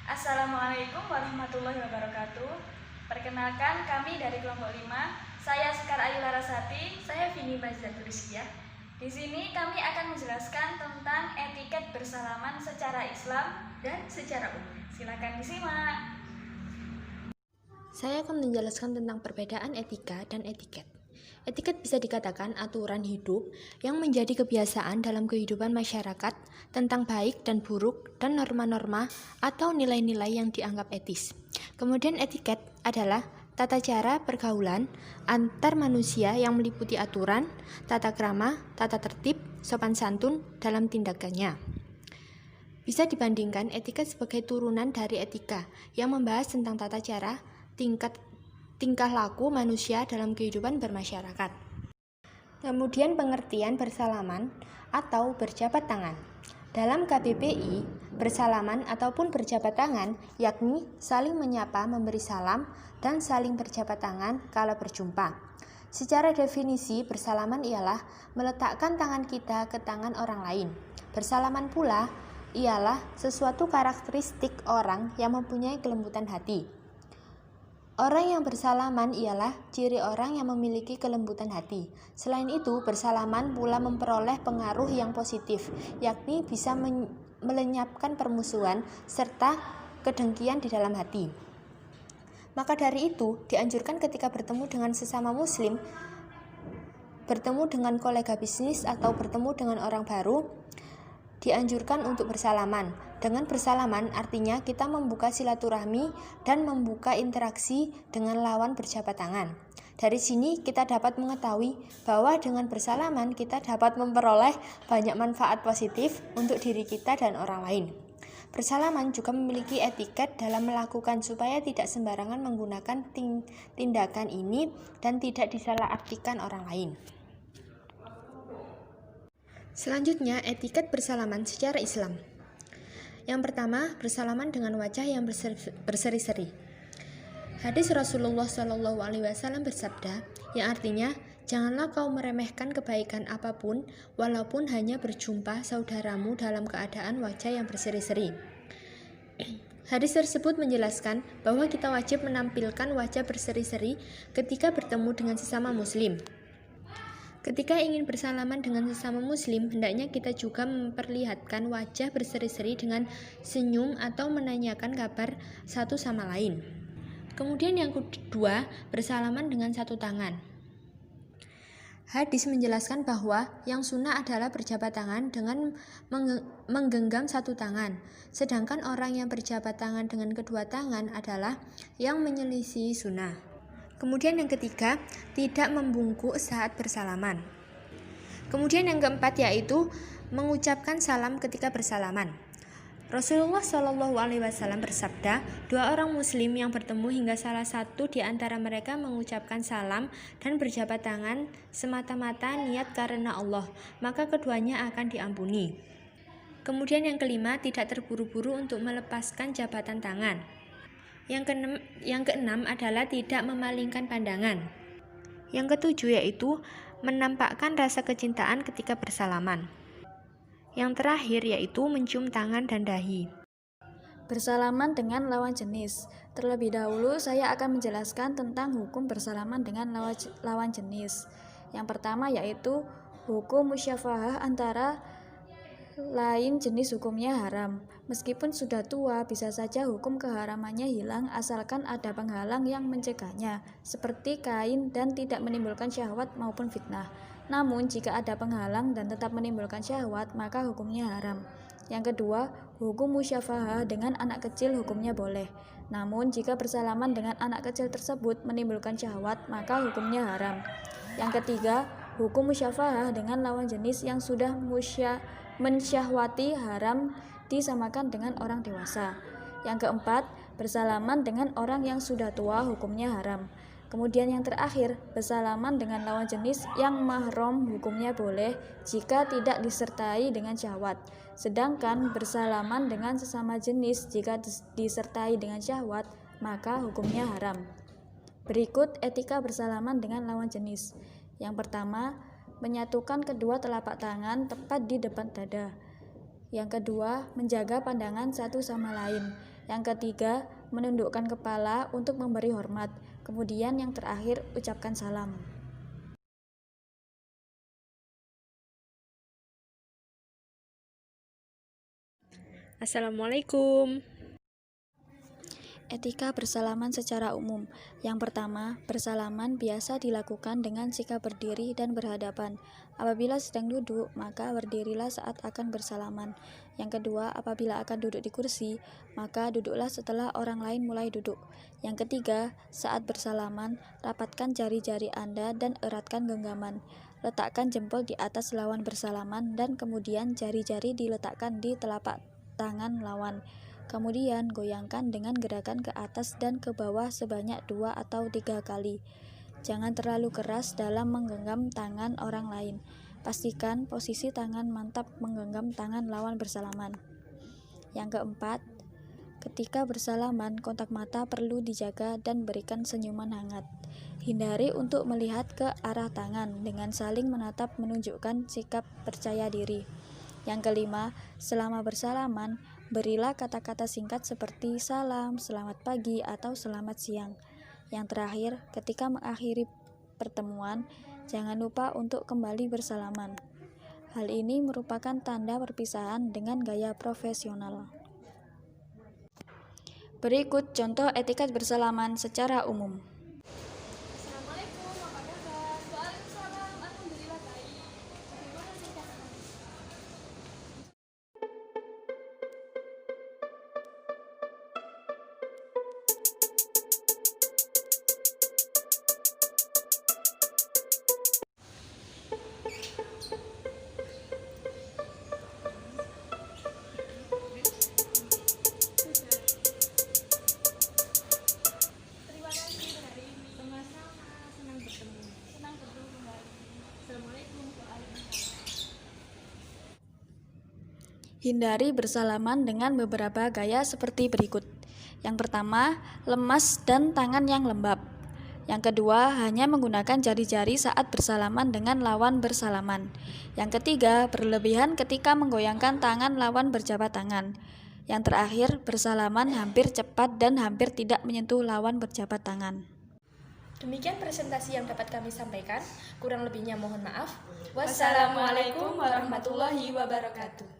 Assalamualaikum warahmatullahi wabarakatuh. Perkenalkan, kami dari kelompok 5. Saya Sekar Ayu Larasati, saya Vini Mazdatulisia. Di sini kami akan menjelaskan tentang etiket bersalaman secara Islam dan secara umum. Silakan disimak. Saya akan menjelaskan tentang perbedaan etika dan etiket. Etiket bisa dikatakan aturan hidup yang menjadi kebiasaan dalam kehidupan masyarakat tentang baik dan buruk dan norma-norma atau nilai-nilai yang dianggap etis. Kemudian etiket adalah tata cara pergaulan antar manusia yang meliputi aturan, tata krama, tata tertib, sopan santun dalam tindakannya. Bisa dibandingkan etiket sebagai turunan dari etika yang membahas tentang tata cara, tingkah laku manusia dalam kehidupan bermasyarakat. Kemudian pengertian bersalaman atau berjabat tangan. Dalam KBBI, bersalaman ataupun berjabat tangan yakni saling menyapa, memberi salam, dan saling berjabat tangan kala berjumpa. Secara definisi, bersalaman ialah meletakkan tangan kita ke tangan orang lain. Bersalaman pula ialah sesuatu karakteristik orang yang mempunyai kelembutan hati. Orang yang bersalaman ialah ciri orang yang memiliki kelembutan hati. Selain itu, bersalaman pula memperoleh pengaruh yang positif, yakni bisa melenyapkan permusuhan serta kedengkian di dalam hati. Maka dari itu, dianjurkan ketika bertemu dengan sesama muslim, bertemu dengan kolega bisnis atau bertemu dengan orang baru, dianjurkan untuk bersalaman. Dengan bersalaman artinya kita membuka silaturahmi dan membuka interaksi dengan lawan berjabat tangan. Dari sini kita dapat mengetahui bahwa dengan bersalaman kita dapat memperoleh banyak manfaat positif untuk diri kita dan orang lain. Bersalaman juga memiliki etiket dalam melakukan supaya tidak sembarangan menggunakan tindakan ini dan tidak disalahartikan orang lain. Selanjutnya, etiket bersalaman secara Islam. Yang pertama, bersalaman dengan wajah yang berseri-seri. Hadis Rasulullah SAW bersabda, yang artinya, janganlah kau meremehkan kebaikan apapun, walaupun hanya berjumpa saudaramu dalam keadaan wajah yang berseri-seri. Hadis tersebut menjelaskan bahwa kita wajib menampilkan wajah berseri-seri ketika bertemu dengan sesama muslim. Ketika ingin bersalaman dengan sesama muslim, hendaknya kita juga memperlihatkan wajah berseri-seri dengan senyum atau menanyakan kabar satu sama lain. Kemudian yang kedua, bersalaman dengan satu tangan. Hadis menjelaskan bahwa yang sunnah adalah berjabat tangan dengan menggenggam satu tangan, sedangkan orang yang berjabat tangan dengan kedua tangan adalah yang menyelisih sunnah. Kemudian yang ketiga, tidak membungkuk saat bersalaman. Kemudian yang keempat yaitu mengucapkan salam ketika bersalaman. Rasulullah SAW bersabda, 2 orang muslim yang bertemu hingga salah satu di antara mereka mengucapkan salam dan berjabat tangan semata-mata niat karena Allah, maka keduanya akan diampuni. Kemudian yang kelima, tidak terburu-buru untuk melepaskan jabatan tangan. Yang keenam adalah tidak memalingkan pandangan. Yang ketujuh yaitu menampakkan rasa kecintaan ketika bersalaman. Yang terakhir yaitu mencium tangan dan dahi. Bersalaman dengan lawan jenis. Terlebih dahulu saya akan menjelaskan tentang hukum bersalaman dengan lawan jenis. Yang pertama yaitu hukum musyafahah antara lain jenis hukumnya haram. Meskipun sudah tua, bisa saja hukum keharamannya hilang asalkan ada penghalang yang mencegahnya, seperti kain dan tidak menimbulkan syahwat maupun fitnah. Namun, jika ada penghalang dan tetap menimbulkan syahwat, maka hukumnya haram. Yang kedua, hukum musyafahah dengan anak kecil hukumnya boleh. Namun, jika bersalaman dengan anak kecil tersebut menimbulkan syahwat, maka hukumnya haram. Yang ketiga, hukum musyafahah dengan lawan jenis yang sudah mensyahwati haram disamakan dengan orang dewasa. Yang keempat, bersalaman dengan orang yang sudah tua hukumnya haram. Kemudian yang terakhir, bersalaman dengan lawan jenis yang mahram hukumnya boleh jika tidak disertai dengan syahwat. Sedangkan bersalaman dengan sesama jenis jika disertai dengan syahwat, maka hukumnya haram. Berikut etika bersalaman dengan lawan jenis. Yang pertama, menyatukan kedua telapak tangan tepat di depan dada. Yang kedua, menjaga pandangan satu sama lain. Yang ketiga, menundukkan kepala untuk memberi hormat. Kemudian yang terakhir, ucapkan salam. Assalamualaikum. Etika bersalaman secara umum. Yang pertama, bersalaman biasa dilakukan dengan sikap berdiri dan berhadapan. Apabila sedang duduk, maka berdirilah saat akan bersalaman. Yang kedua, apabila akan duduk di kursi, maka duduklah setelah orang lain mulai duduk. Yang ketiga, saat bersalaman, rapatkan jari-jari Anda dan eratkan genggaman. Letakkan jempol di atas lawan bersalaman dan kemudian jari-jari diletakkan di telapak tangan lawan. Kemudian goyangkan dengan gerakan ke atas dan ke bawah sebanyak 2 atau 3 kali. Jangan terlalu keras dalam menggenggam tangan orang lain. Pastikan posisi tangan mantap menggenggam tangan lawan bersalaman. Yang keempat, ketika bersalaman, kontak mata perlu dijaga dan berikan senyuman hangat. Hindari untuk melihat ke arah tangan dengan saling menatap menunjukkan sikap percaya diri. Yang kelima, selama bersalaman, berilah kata-kata singkat seperti salam, selamat pagi, atau selamat siang. Yang terakhir, ketika mengakhiri pertemuan, jangan lupa untuk kembali bersalaman. Hal ini merupakan tanda perpisahan dengan gaya profesional. Berikut contoh etiket bersalaman secara umum. Assalamualaikum, apa kabar? Waalaikumsalam, alhamdulillah baik. Bagaimana nih kabarnya? Terima kasih hari ini. Sama-sama, senang bertemu. Senang bertemu kembali. Assalamualaikum warahmatullahi wabarakatuh. Hindari bersalaman dengan beberapa gaya seperti berikut. Yang pertama, lemas dan tangan yang lembab. Yang kedua, hanya menggunakan jari-jari saat bersalaman dengan lawan bersalaman. Yang ketiga, berlebihan ketika menggoyangkan tangan lawan berjabat tangan. Yang terakhir, bersalaman hampir cepat dan hampir tidak menyentuh lawan berjabat tangan. Demikian presentasi yang dapat kami sampaikan. Kurang lebihnya mohon maaf. Wassalamualaikum warahmatullahi wabarakatuh.